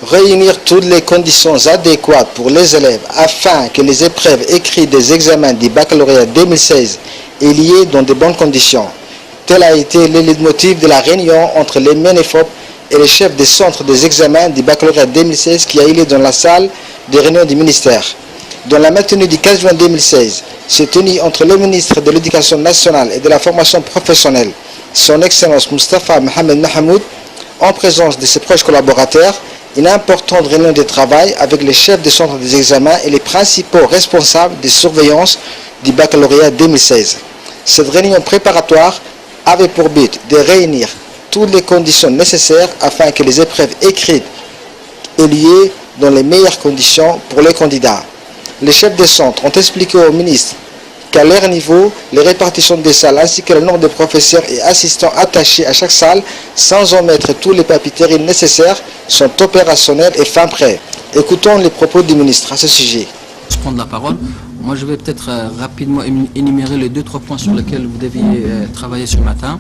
réunir toutes les conditions adéquates pour les élèves afin que les épreuves écrites des examens du baccalauréat 2016 aient lieu dans de bonnes conditions. Tel a été le leitmotiv de la réunion entre les MENEFOP et les chefs des centres des examens du baccalauréat 2016 qui a eu lieu dans la salle de réunion du ministère. Dans la matinée du 15 juin 2016, s'est tenue entre le ministre de l'Éducation nationale et de la formation professionnelle, son Excellence Moustapha Mohamed Mahamoud, en présence de ses proches collaborateurs, une importante réunion de travail avec les chefs des centres des examens et les principaux responsables de surveillance du baccalauréat 2016. Cette réunion préparatoire avait pour but de réunir toutes les conditions nécessaires afin que les épreuves écrites aient lieu dans les meilleures conditions pour les candidats. Les chefs des centres ont expliqué au ministre qu'à leur niveau, les répartitions des salles ainsi que le nombre de professeurs et assistants attachés à chaque salle, sans omettre tous les papiers terribles nécessaires, sont opérationnels et fin prêts. Écoutons les propos du ministre à ce sujet. Je prends la parole. Moi, je vais peut-être rapidement énumérer les 2-3 points sur lesquels vous deviez travailler ce matin.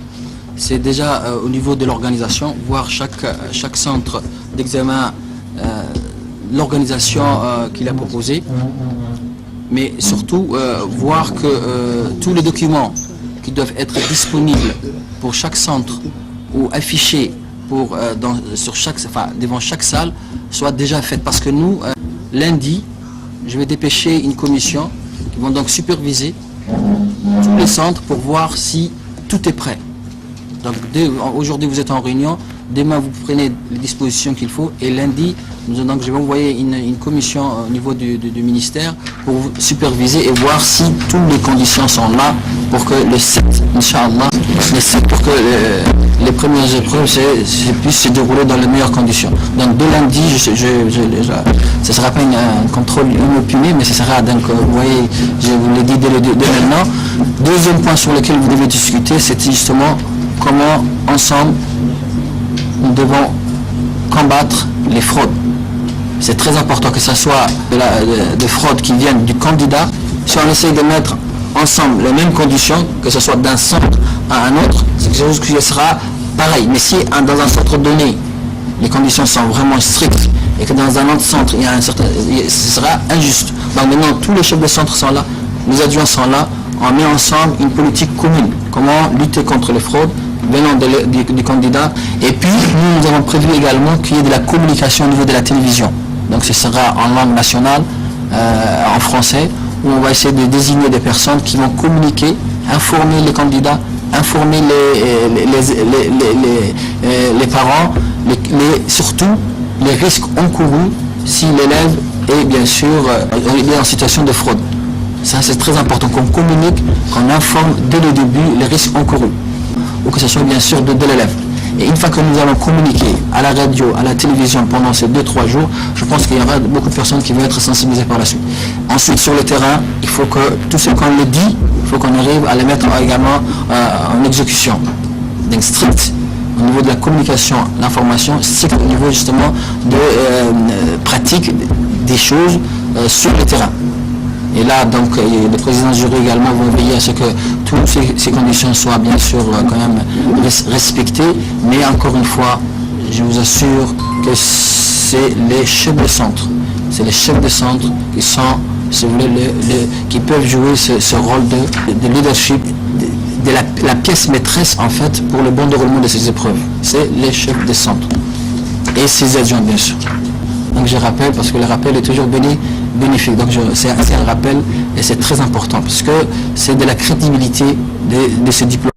C'est déjà au niveau de l'organisation, voir chaque centre d'examen, l'organisation qu'il a proposée, mais surtout voir que tous les documents qui doivent être disponibles pour chaque centre ou affichés devant chaque salle soient déjà faits. Parce que nous, lundi, je vais dépêcher une commission qui vont donc superviser tous les centres pour voir si tout est prêt. Donc aujourd'hui vous êtes en réunion, demain vous prenez les dispositions qu'il faut et lundi donc, je vais envoyer une commission au niveau du ministère pour superviser et voir si toutes les conditions sont là pour que le 7, Inch'Allah, pour que les premières épreuves puissent se dérouler dans les meilleures conditions. Donc de lundi, ce ne sera pas un contrôle inopiné, mais ce sera donc, vous voyez, je vous l'ai dit dès maintenant. Deuxième point sur lequel vous devez discuter, c'est justement comment ensemble nous devons combattre les fraudes. C'est très important que ce soit des fraudes qui viennent du candidat. Si on essaye de mettre ensemble les mêmes conditions, que ce soit d'un centre à un autre, c'est quelque chose qui sera pareil. Mais si dans un centre donné, les conditions sont vraiment strictes et que dans un autre centre, ce sera injuste. Donc maintenant, tous les chefs de centre sont là, les adjoints sont là, on met ensemble une politique commune. Comment lutter contre les fraudes venant du candidat. Et puis, nous avons prévu également qu'il y ait de la communication au niveau de la télévision. Donc ce sera en langue nationale, en français, où on va essayer de désigner des personnes qui vont communiquer, informer les candidats, informer les parents, surtout les risques encourus si l'élève est bien sûr en situation de fraude. Ça c'est très important qu'on communique, qu'on informe dès le début les risques encourus, ou que ce soit bien sûr de l'élève. Et une fois que nous allons communiquer à la radio, à la télévision pendant ces 2-3 jours, je pense qu'il y aura beaucoup de personnes qui vont être sensibilisées par la suite. Ensuite, sur le terrain, il faut que tout ce qu'on le dit, il faut qu'on arrive à les mettre également en exécution. Donc strict au niveau de la communication, l'information, strict au niveau justement de pratique des choses sur le terrain. Et là, donc, le président du jury également va veiller à ce que toutes ces conditions soient bien sûr quand même respectées. Mais encore une fois, je vous assure que c'est les chefs de centre. C'est les chefs de centre qui sont, si vous voulez, qui peuvent jouer ce rôle de leadership, de la pièce maîtresse en fait pour le bon déroulement de ces épreuves. C'est les chefs de centre. Et ses adjoints bien sûr. Donc je rappelle, parce que le rappel est toujours bénéfique. Donc c'est un rappel et c'est très important parce que c'est de la crédibilité de ce diplôme.